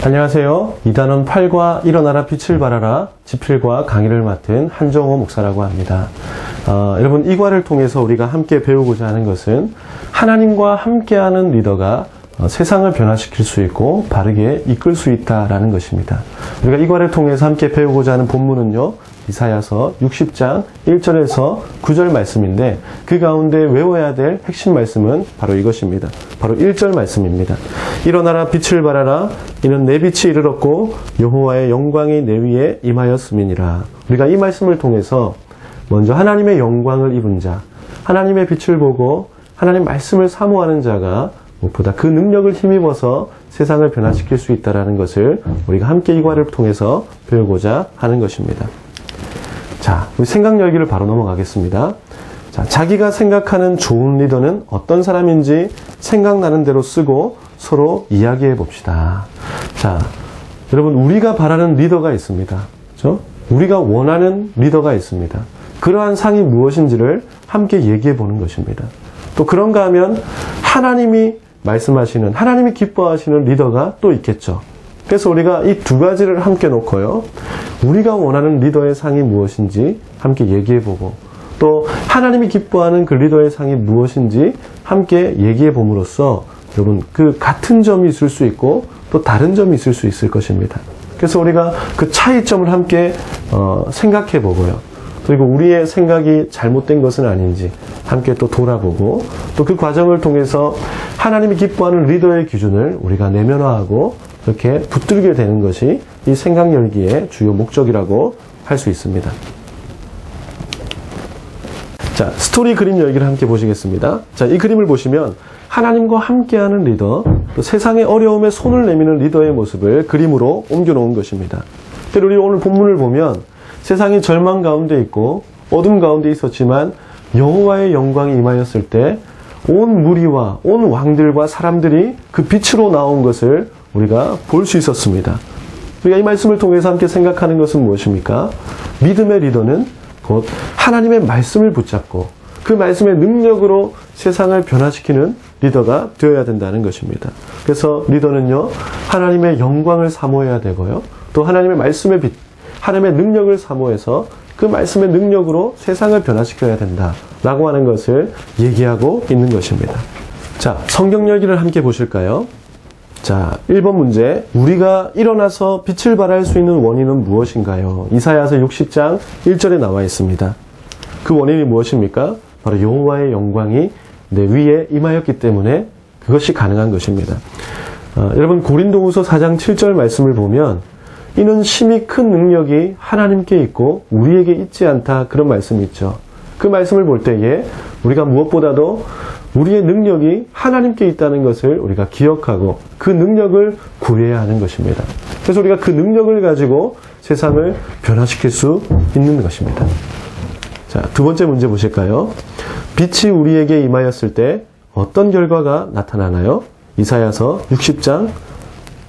안녕하세요. 이단원 8과 일어나라 빛을 발하라 집필과 강의를 맡은 한정호 목사라고 합니다. 여러분, 이 과를 통해서 우리가 함께 배우고자 하는 것은 하나님과 함께하는 리더가 세상을 변화시킬 수 있고 바르게 이끌 수 있다라는 것입니다. 우리가 이 과를 통해서 함께 배우고자 하는 본문은요, 이사야서 60장 1절에서 9절 말씀인데, 그 가운데 외워야 될 핵심 말씀은 바로 이것입니다. 바로 1절 말씀입니다. 일어나라 빛을 발하라 이는 내 빛이 이르렀고 여호와의 영광이 내 위에 임하였음이니라. 우리가 이 말씀을 통해서 먼저 하나님의 영광을 입은 자, 하나님의 빛을 보고 하나님 말씀을 사모하는 자가 무엇보다 그 능력을 힘입어서 세상을 변화시킬 수 있다는 것을 우리가 함께 이 과를 통해서 배우고자 하는 것입니다. 자, 우리 생각 열기를 바로 넘어가겠습니다. 자, 자기가 생각하는 좋은 리더는 어떤 사람인지 생각나는 대로 쓰고 서로 이야기해 봅시다. 자, 여러분, 우리가 바라는 리더가 있습니다. 그렇죠? 우리가 원하는 리더가 있습니다. 그러한 상이 무엇인지를 함께 얘기해 보는 것입니다. 또 그런가 하면 하나님이 말씀하시는, 하나님이 기뻐하시는 리더가 또 있겠죠. 그래서 우리가 이 두 가지를 함께 놓고요, 우리가 원하는 리더의 상이 무엇인지 함께 얘기해보고, 또 하나님이 기뻐하는 그 리더의 상이 무엇인지 함께 얘기해 봄으로써 여러분, 그 같은 점이 있을 수 있고 또 다른 점이 있을 수 있을 것입니다. 그래서 우리가 그 차이점을 함께 생각해 보고요, 그리고 우리의 생각이 잘못된 것은 아닌지 함께 또 돌아보고, 또 그 과정을 통해서 하나님이 기뻐하는 리더의 기준을 우리가 내면화하고 이렇게 붙들게 되는 것이 이 생각 열기의 주요 목적이라고 할 수 있습니다. 자, 스토리 그림 열기를 함께 보시겠습니다. 자, 이 그림을 보시면 하나님과 함께하는 리더, 또 세상의 어려움에 손을 내미는 리더의 모습을 그림으로 옮겨놓은 것입니다. 그래서 우리 오늘 본문을 보면 세상이 절망 가운데 있고 어둠 가운데 있었지만 여호와의 영광이 임하였을 때 온 무리와 온 왕들과 사람들이 그 빛으로 나온 것을 우리가 볼 수 있었습니다. 우리가 이 말씀을 통해서 함께 생각하는 것은 무엇입니까? 믿음의 리더는 곧 하나님의 말씀을 붙잡고 그 말씀의 능력으로 세상을 변화시키는 리더가 되어야 된다는 것입니다. 그래서 리더는요, 하나님의 영광을 사모해야 되고요, 또 하나님의 말씀의 빛, 하나님의 능력을 사모해서 그 말씀의 능력으로 세상을 변화시켜야 된다라고 하는 것을 얘기하고 있는 것입니다. 자, 성경 열기를 함께 보실까요? 자, 1번 문제, 우리가 일어나서 빛을 발할 수 있는 원인은 무엇인가요? 이사야서 60장 1절에 나와 있습니다. 그 원인이 무엇입니까? 바로 여호와의 영광이 내 위에 임하였기 때문에 그것이 가능한 것입니다. 여러분, 고린도후서 4장 7절 말씀을 보면 이는 심히 큰 능력이 하나님께 있고 우리에게 있지 않다, 그런 말씀이 있죠. 그 말씀을 볼 때에 우리가 무엇보다도 우리의 능력이 하나님께 있다는 것을 우리가 기억하고 그 능력을 구해야 하는 것입니다. 그래서 우리가 그 능력을 가지고 세상을 변화시킬 수 있는 것입니다. 자, 두 번째 문제 보실까요? 빛이 우리에게 임하였을 때 어떤 결과가 나타나나요? 이사야서 60장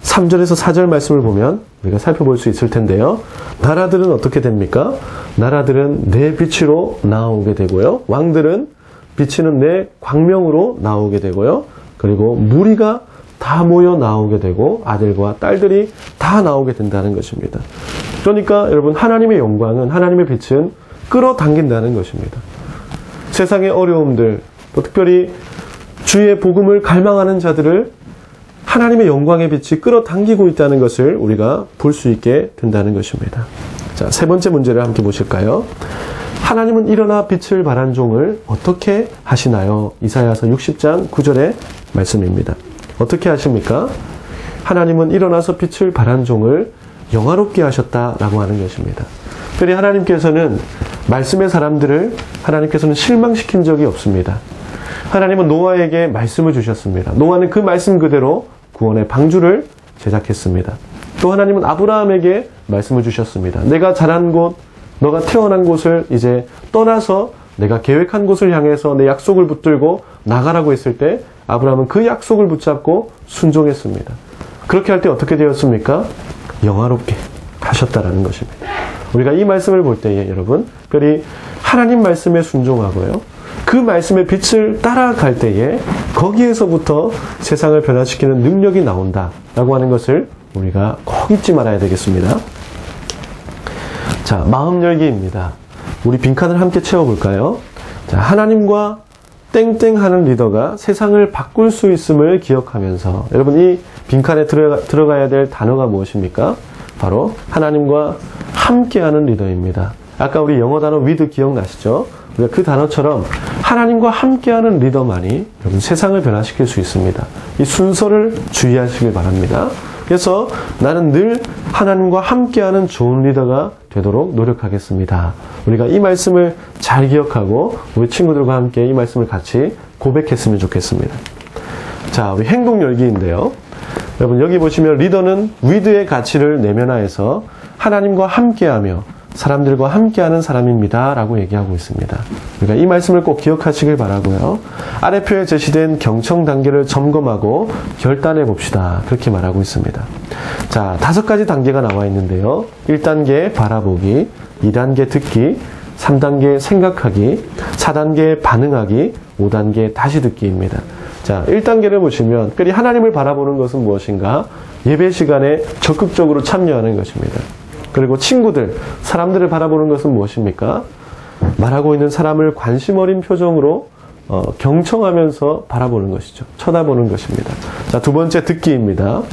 3절에서 4절 말씀을 보면 우리가 살펴볼 수 있을 텐데요. 나라들은 어떻게 됩니까? 나라들은 내 빛으로 나오게 되고요, 왕들은 비치는 내 광명으로 나오게 되고요, 그리고 무리가 다 모여 나오게 되고 아들과 딸들이 다 나오게 된다는 것입니다. 그러니까 여러분, 하나님의 영광은, 하나님의 빛은 끌어당긴다는 것입니다. 세상의 어려움들, 또 특별히 주의 복음을 갈망하는 자들을 하나님의 영광의 빛이 끌어당기고 있다는 것을 우리가 볼 수 있게 된다는 것입니다. 자, 세 번째 문제를 함께 보실까요? 하나님은 일어나 빛을 발한 종을 어떻게 하시나요? 이사야서 60장 9절의 말씀입니다. 어떻게 하십니까? 하나님은 일어나서 빛을 발한 종을 영화롭게 하셨다라고 하는 것입니다. 특별히 하나님께서는 말씀의 사람들을 하나님께서는 실망시킨 적이 없습니다. 하나님은 노아에게 말씀을 주셨습니다. 노아는 그 말씀 그대로 구원의 방주를 제작했습니다. 또 하나님은 아브라함에게 말씀을 주셨습니다. 내가 자란 곳, 너가 태어난 곳을 이제 떠나서 내가 계획한 곳을 향해서 내 약속을 붙들고 나가라고 했을 때 아브라함은 그 약속을 붙잡고 순종했습니다. 그렇게 할 때 어떻게 되었습니까? 영화롭게 하셨다라는 것입니다. 우리가 이 말씀을 볼 때에 여러분, 특별히 하나님 말씀에 순종하고요, 그 말씀의 빛을 따라갈 때에 거기에서부터 세상을 변화시키는 능력이 나온다라고 하는 것을 우리가 꼭 잊지 말아야 되겠습니다. 자, 마음 열기입니다. 우리 빈칸을 함께 채워볼까요? 자, 하나님과 땡땡 하는 리더가 세상을 바꿀 수 있음을 기억하면서, 여러분 이 빈칸에 들어가야 될 단어가 무엇입니까? 바로 하나님과 함께하는 리더입니다. 아까 우리 영어 단어 with 기억나시죠? 우리가 그 단어처럼 하나님과 함께하는 리더만이 여러분 세상을 변화시킬 수 있습니다. 이 순서를 주의하시길 바랍니다. 그래서 나는 늘 하나님과 함께하는 좋은 리더가 되도록 노력하겠습니다. 우리가 이 말씀을 잘 기억하고 우리 친구들과 함께 이 말씀을 같이 고백했으면 좋겠습니다. 자, 우리 행동 열기인데요. 여러분 여기 보시면 리더는 with의 가치를 내면화해서 하나님과 함께하며 사람들과 함께하는 사람입니다 라고 얘기하고 있습니다. 그러니까 이 말씀을 꼭 기억하시길 바라고요. 아래 표에 제시된 경청 단계를 점검하고 결단해 봅시다. 그렇게 말하고 있습니다. 자, 5가지 단계가 나와 있는데요. 1단계 바라보기, 2단계 듣기, 3단계 생각하기, 4단계 반응하기, 5단계 다시 듣기입니다. 자, 1단계를 보시면 특별히 하나님을 바라보는 것은 무엇인가? 예배 시간에 적극적으로 참여하는 것입니다. 그리고 친구들, 사람들을 바라보는 것은 무엇입니까? 말하고 있는 사람을 관심 어린 표정으로 경청하면서 바라보는 것이죠. 쳐다보는 것입니다. 자, 2번째 듣기입니다.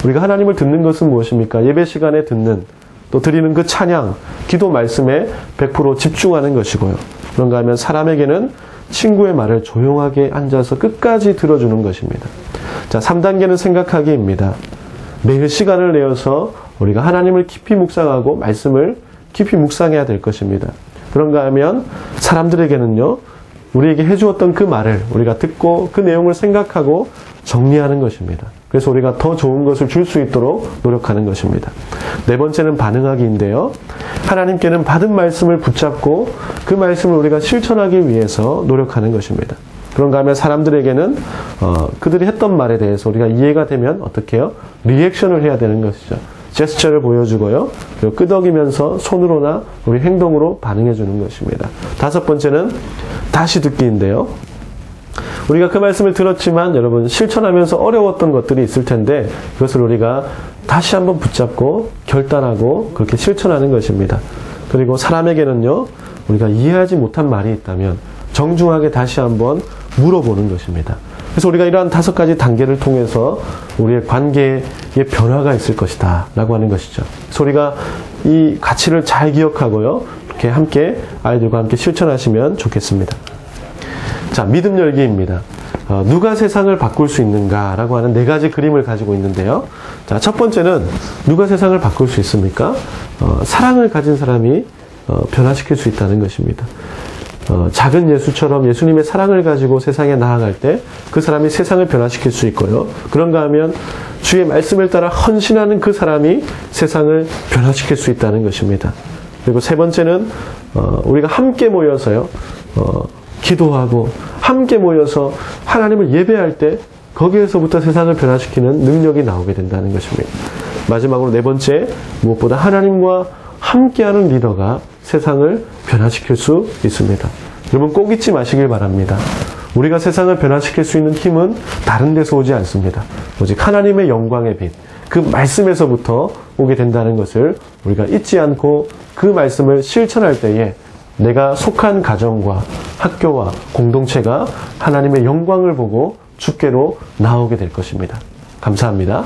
우리가 하나님을 듣는 것은 무엇입니까? 예배 시간에 듣는, 또 드리는 그 찬양, 기도 말씀에 100% 집중하는 것이고요. 그런가 하면 사람에게는 친구의 말을 조용하게 앉아서 끝까지 들어주는 것입니다. 자, 3단계는 생각하기입니다. 매일 시간을 내어서 우리가 하나님을 깊이 묵상하고 말씀을 깊이 묵상해야 될 것입니다. 그런가 하면 사람들에게는요, 우리에게 해주었던 그 말을 우리가 듣고 그 내용을 생각하고 정리하는 것입니다. 그래서 우리가 더 좋은 것을 줄 수 있도록 노력하는 것입니다. 4번째는 반응하기인데요. 하나님께는 받은 말씀을 붙잡고 그 말씀을 우리가 실천하기 위해서 노력하는 것입니다. 그런가 하면 사람들에게는 그들이 했던 말에 대해서 우리가 이해가 되면 어떻게 해요? 리액션을 해야 되는 것이죠. 제스처를 보여주고요. 그리고 끄덕이면서 손으로나 우리 행동으로 반응해 주는 것입니다. 5번째는 다시 듣기인데요. 우리가 그 말씀을 들었지만 여러분 실천하면서 어려웠던 것들이 있을 텐데 그것을 우리가 다시 한번 붙잡고 결단하고 그렇게 실천하는 것입니다. 그리고 사람에게는요, 우리가 이해하지 못한 말이 있다면 정중하게 다시 한번 물어보는 것입니다. 그래서 우리가 이러한 5가지 단계를 통해서 우리의 관계에 변화가 있을 것이다 라고 하는 것이죠. 그래서 우리가 이 가치를 잘 기억하고요, 이렇게 함께 아이들과 함께 실천하시면 좋겠습니다. 자, 믿음 열기입니다. 누가 세상을 바꿀 수 있는가 라고 하는 4가지 그림을 가지고 있는데요. 자, 첫 번째는 누가 세상을 바꿀 수 있습니까? 사랑을 가진 사람이 변화시킬 수 있다는 것입니다. 작은 예수처럼 예수님의 사랑을 가지고 세상에 나아갈 때 그 사람이 세상을 변화시킬 수 있고요. 그런가 하면 주의 말씀을 따라 헌신하는 그 사람이 세상을 변화시킬 수 있다는 것입니다. 그리고 3번째는 우리가 함께 모여서요, 기도하고 함께 모여서 하나님을 예배할 때 거기에서부터 세상을 변화시키는 능력이 나오게 된다는 것입니다. 마지막으로 4번째, 무엇보다 하나님과 함께하는 리더가 세상을 변화시킬 수 있습니다. 여러분 꼭 잊지 마시길 바랍니다. 우리가 세상을 변화시킬 수 있는 힘은 다른 데서 오지 않습니다. 오직 하나님의 영광의 빛, 그 말씀에서부터 오게 된다는 것을 우리가 잊지 않고 그 말씀을 실천할 때에 내가 속한 가정과 학교와 공동체가 하나님의 영광을 보고 주께로 나오게 될 것입니다. 감사합니다.